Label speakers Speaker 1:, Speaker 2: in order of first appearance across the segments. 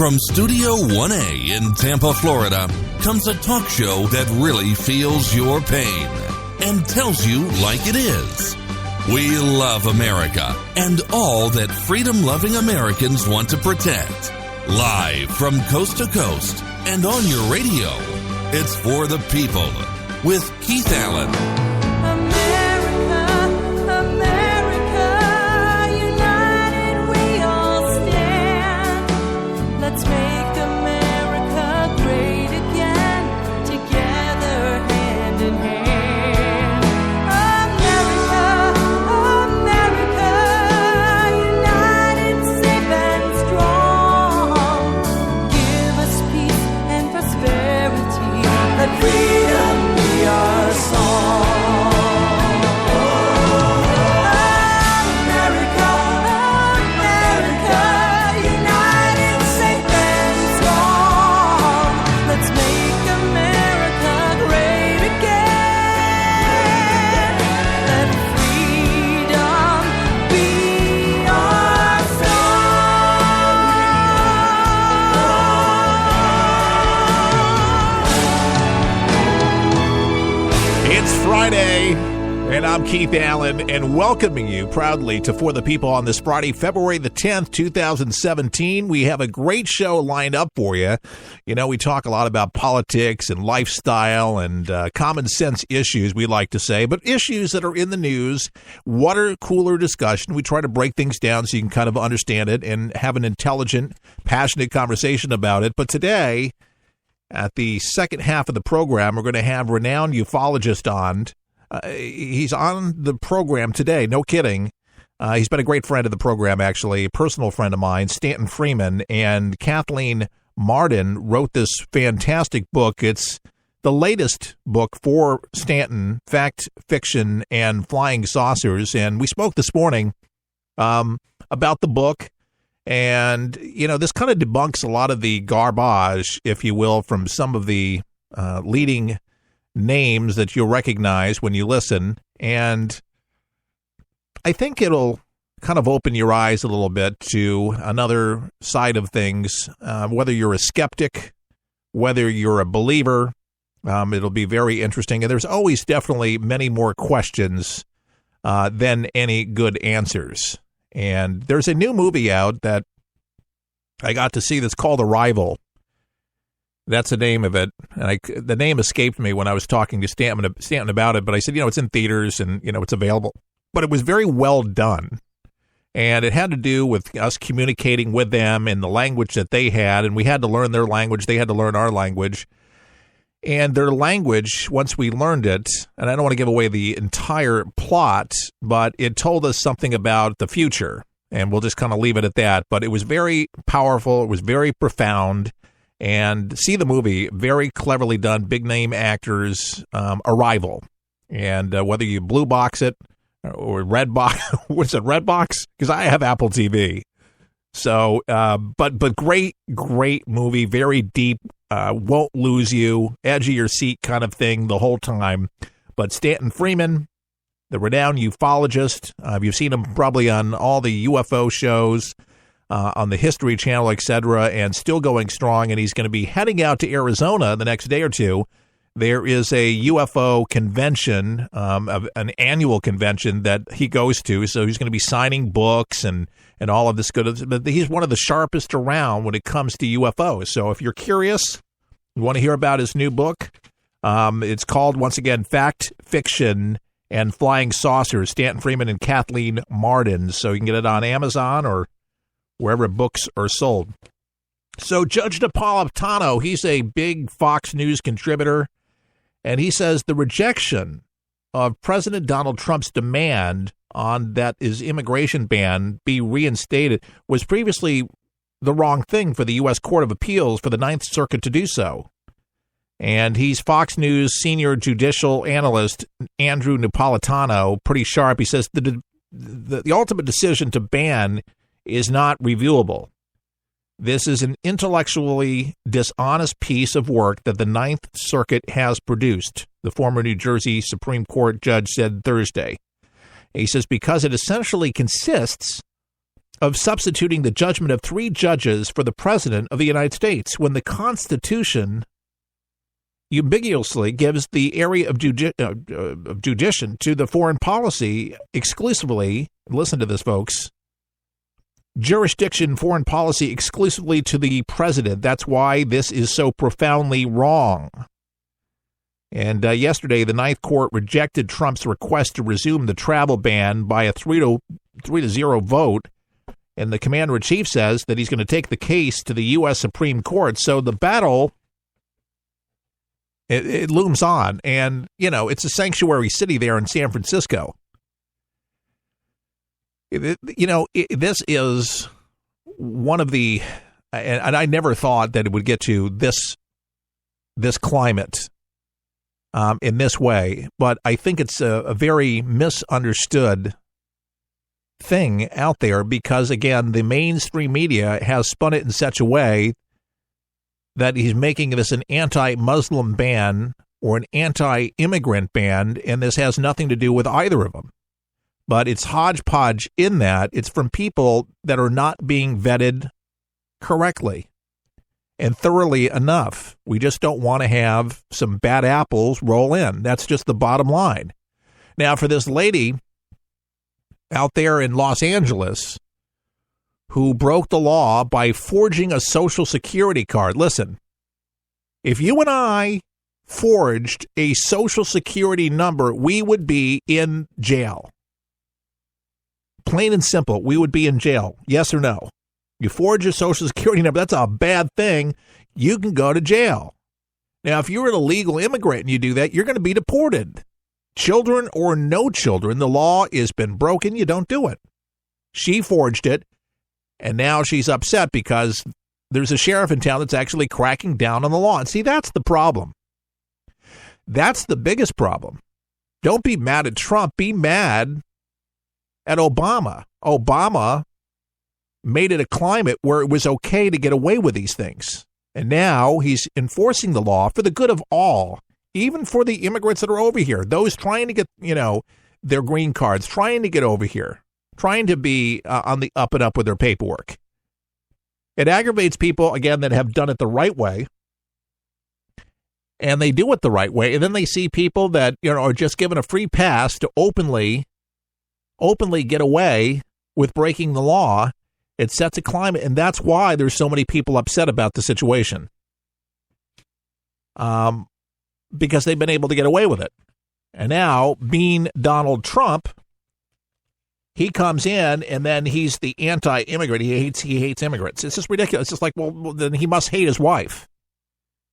Speaker 1: From Studio 1A in Tampa, Florida, comes a talk show that really feels your pain and tells you like it is. We love America and all that freedom-loving Americans want to protect. Live from coast to coast and on your radio, it's For the People with Keith Allen.
Speaker 2: Let's make America great again, together hand in hand. America, united, safe and strong. Give us peace and prosperity, let freedom be our song.
Speaker 3: Friday, and I'm Keith Allen, and welcoming you proudly to For the People on this Friday, February the 10th, 2017. We have a great show lined up for you. You know, we talk a lot about politics and lifestyle and common sense issues, we like to say, but issues that are in the news, water cooler discussion. We try to break things down so you can kind of understand it and have an intelligent, passionate conversation about it. But today, at the second half of the program, we're going to have renowned ufologist on. He's on the program today, no kidding. He's been a great friend of the program, actually, a personal friend of mine, Stanton Friedman, and Kathleen Marden wrote this fantastic book. It's the latest book for Stanton, Fact, Fiction, and Flying Saucers, and we spoke this morning about the book. And, you know, this kind of debunks a lot of the garbage, if you will, from some of the leading names that you'll recognize when you listen. And I think it'll kind of open your eyes a little bit to another side of things, whether you're a skeptic, whether you're a believer. It'll be very interesting. And there's always definitely many more questions than any good answers. And there's a new movie out that I got to see that's called Arrival. That's the name of it. And the name escaped me when I was talking to Stanton about it. But I said, you know, it's in theaters and, you know, it's available. But it was very well done. And it had to do with us communicating with them in the language that they had. And we had to learn their language. They had to learn our language. And their language, once we learned it, and I don't want to give away the entire plot, but it told us something about the future, and we'll just kind of leave it at that. But it was very powerful. It was very profound. And see the movie, very cleverly done, big-name actors, Arrival. And whether you blue box it or red box, what's it, red box? Because I have Apple TV. So, but great movie, very deep. Won't lose you, edge of your seat kind of thing the whole time. But Stanton Friedman, the renowned ufologist, you've seen him probably on all the UFO shows, on the History Channel, etc., and still going strong. And he's going to be heading out to Arizona the next day or two. There is a UFO convention, an annual convention that he goes to. So he's going to be signing books and all of this good. But he's one of the sharpest around when it comes to UFOs. So if you're curious, you want to hear about his new book, it's called, once again, Fact, Fiction, and Flying Saucers, Stanton Friedman and Kathleen Marden. So you can get it on Amazon or wherever books are sold. So Judge Napolitano, he's a big Fox News contributor, and he says the rejection of President Donald Trump's demand on that his immigration ban be reinstated was previously the wrong thing for the U.S. Court of Appeals for the Ninth Circuit to do so. And he's Fox News senior judicial analyst Andrew Napolitano, pretty sharp. He says the ultimate decision to ban is not reviewable. This is an intellectually dishonest piece of work that the Ninth Circuit has produced, the former New Jersey Supreme Court judge said Thursday. He says because it essentially consists of substituting the judgment of 3 judges for the President of the United States when the Constitution ambiguously gives the area of judiction to the foreign policy exclusively, listen to this, folks, jurisdiction, foreign policy exclusively to the president. That's why this is so profoundly wrong. And yesterday, the Ninth Court rejected Trump's request to resume the travel ban by a 3-0 vote. And the commander-in-chief says that he's going to take the case to the U.S. Supreme Court. So the battle, it looms on. And, you know, it's a sanctuary city there in San Francisco. This is one of the, and I never thought that it would get to this climate in this way, but I think it's a very misunderstood thing out there because, again, the mainstream media has spun it in such a way that he's making this an anti-Muslim ban or an anti-immigrant ban, and this has nothing to do with either of them. But it's hodgepodge in that it's from people that are not being vetted correctly and thoroughly enough. We just don't want to have some bad apples roll in. That's just the bottom line. Now, for this lady out there in Los Angeles who broke the law by forging a Social Security card. Listen, if you and I forged a Social Security number, we would be in jail. Plain and simple, we would be in jail. Yes or no? You forge a Social Security number, that's a bad thing. You can go to jail. Now, if you're an illegal immigrant and you do that, you're going to be deported. Children or no children, the law has been broken. You don't do it. She forged it, and now she's upset because there's a sheriff in town that's actually cracking down on the law. And see, that's the problem. That's the biggest problem. Don't be mad at Trump. Be mad at Obama. Obama made it a climate where it was okay to get away with these things. And now he's enforcing the law for the good of all. Even for the immigrants that are over here, those trying to get, their green cards, trying to get over here, trying to be on the up and up with their paperwork. It aggravates people, again, that have done it the right way, and they do it the right way, and then they see people that, are just given a free pass to openly get away with breaking the law. It sets a climate, and that's why there's so many people upset about the situation. Because they've been able to get away with it. And now, being Donald Trump, he comes in and then he's the anti-immigrant. He hates immigrants. It's just ridiculous. It's just like, well, then he must hate his wife.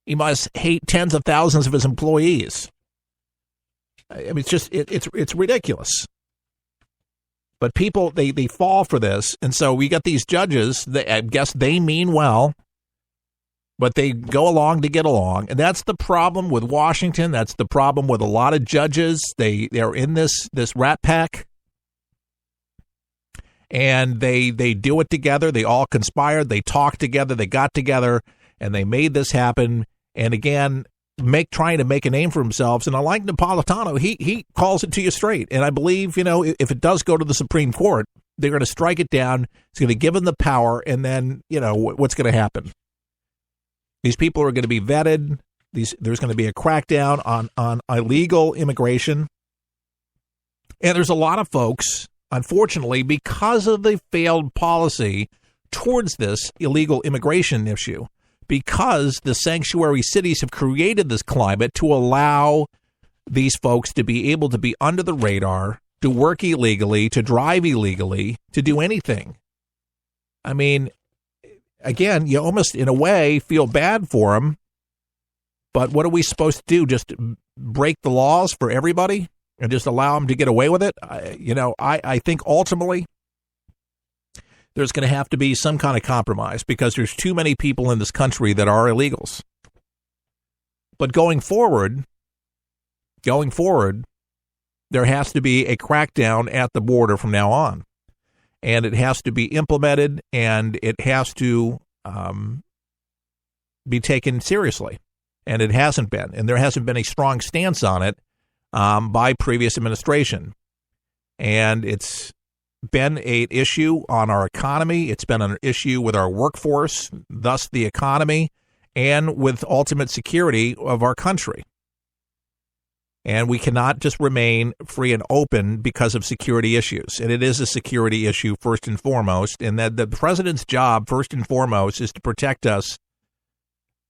Speaker 3: He must hate tens of thousands of his employees. I mean, it's just, it's ridiculous. But people, they fall for this. And so we got these judges, I guess they mean well, but they go along to get along. And that's the problem with Washington. That's the problem with a lot of judges. They're in this rat pack. And they do it together. They all conspired. They talked together. They got together. And they made this happen. And again, trying to make a name for themselves. And I like Napolitano. He calls it to you straight. And I believe, if it does go to the Supreme Court, they're going to strike it down. It's going to give them the power. And then, what's going to happen? These people are going to be vetted. There's going to be a crackdown on illegal immigration. And there's a lot of folks, unfortunately, because of the failed policy towards this illegal immigration issue, because the sanctuary cities have created this climate to allow these folks to be able to be under the radar, to work illegally, to drive illegally, to do anything. I mean, again, you almost, in a way, feel bad for them. But what are we supposed to do? Just break the laws for everybody and just allow them to get away with it? I think ultimately there's going to have to be some kind of compromise because there's too many people in this country that are illegals. But going forward, there has to be a crackdown at the border from now on. And it has to be implemented, and it has to be taken seriously. And it hasn't been. And there hasn't been a strong stance on it by previous administration. And it's been an issue on our economy. It's been an issue with our workforce, thus the economy, and with ultimate security of our country. And we cannot just remain free and open because of security issues. And it is a security issue first and foremost. And that the president's job, first and foremost, is to protect us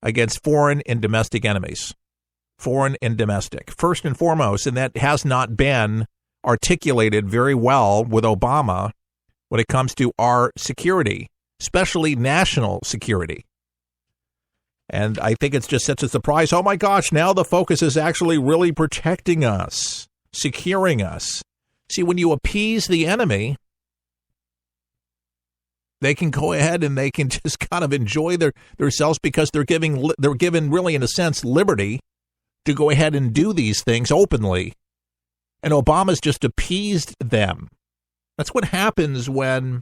Speaker 3: against foreign and domestic enemies. Foreign and domestic, first and foremost. And that has not been articulated very well with Obama when it comes to our security, especially national security. And I think it's just such a surprise. Oh, my gosh, now the focus is actually really protecting us, securing us. See, when you appease the enemy, they can go ahead and they can just kind of enjoy themselves because they're given really, in a sense, liberty to go ahead and do these things openly. And Obama's just appeased them. That's what happens when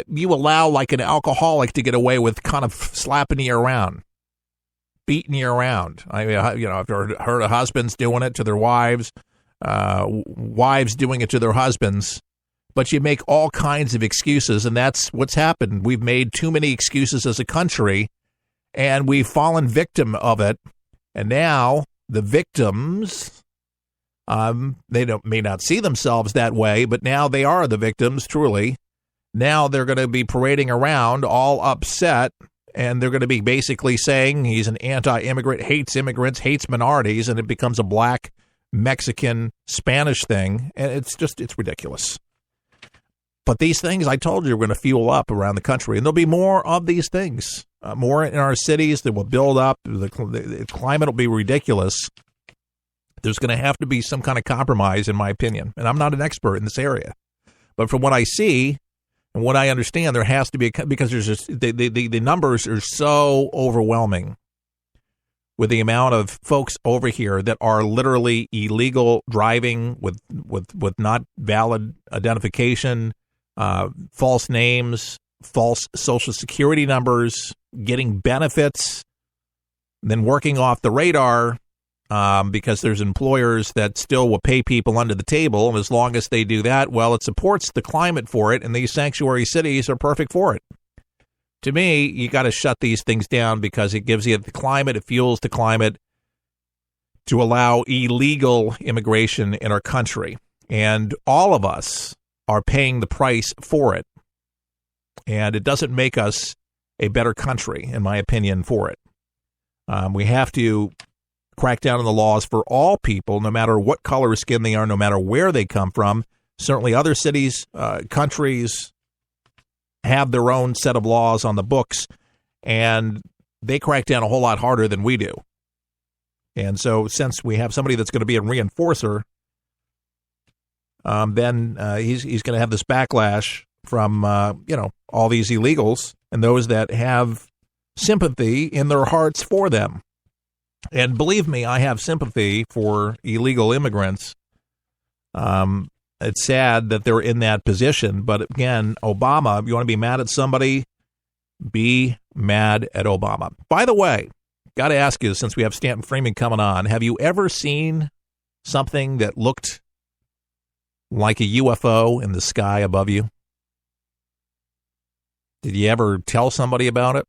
Speaker 3: you allow like an alcoholic to get away with kind of slapping you around, beating you around. I mean, I've heard of husbands doing it to their wives, wives doing it to their husbands, but you make all kinds of excuses, and that's what's happened. We've made too many excuses as a country, and we've fallen victim of it, and now the victims, they may not see themselves that way, but now they are the victims, truly. Now they're going to be parading around all upset, and they're going to be basically saying he's an anti-immigrant, hates immigrants, hates minorities, and it becomes a black, Mexican, Spanish thing, and it's ridiculous. But these things, I told you, are going to fuel up around the country, and there'll be more of these things, more in our cities that will build up. The climate will be ridiculous. There's going to have to be some kind of compromise, in my opinion, and I'm not an expert in this area. But from what I see, and what I understand, there has to be, because there's just, the numbers are so overwhelming with the amount of folks over here that are literally illegal driving with not valid identification, false names, false social security numbers, getting benefits, then working off the radar. Because there's employers that still will pay people under the table, and as long as they do that, well, it supports the climate for it, and these sanctuary cities are perfect for it. To me, you got to shut these things down because it gives you the climate, it fuels the climate to allow illegal immigration in our country, and all of us are paying the price for it, and it doesn't make us a better country, in my opinion, for it. We have to crack down on the laws for all people, no matter what color of skin they are, no matter where they come from. Certainly other cities, countries have their own set of laws on the books, and they crack down a whole lot harder than we do. And so since we have somebody that's going to be a reinforcer, then he's going to have this backlash from, all these illegals and those that have sympathy in their hearts for them. And believe me, I have sympathy for illegal immigrants. It's sad that they're in that position. But again, Obama, if you want to be mad at somebody, be mad at Obama. By the way, got to ask you, since we have Stanton Friedman coming on, have you ever seen something that looked like a UFO in the sky above you? Did you ever tell somebody about it?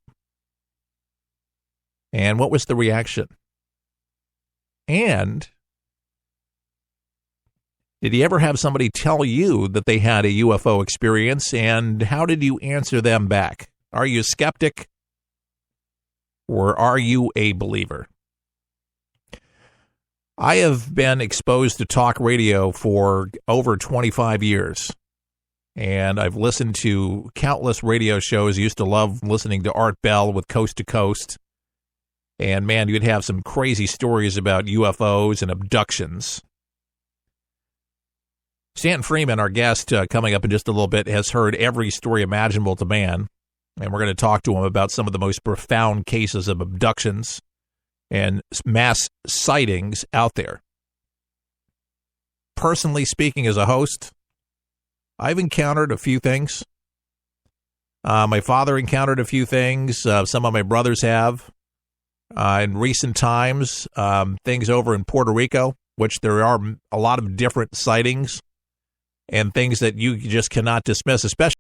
Speaker 3: And what was the reaction? And did you ever have somebody tell you that they had a UFO experience, and how did you answer them back? Are you a skeptic, or are you a believer? I have been exposed to talk radio for over 25 years, and I've listened to countless radio shows. I used to love listening to Art Bell with Coast to Coast. And, man, you'd have some crazy stories about UFOs and abductions. Stanton Friedman, our guest, coming up in just a little bit, has heard every story imaginable to man. And we're going to talk to him about some of the most profound cases of abductions and mass sightings out there. Personally speaking, as a host, I've encountered a few things. My father encountered a few things. Some of my brothers have. In recent times, things over in Puerto Rico, which there are a lot of different sightings. and things that you just cannot dismiss, especially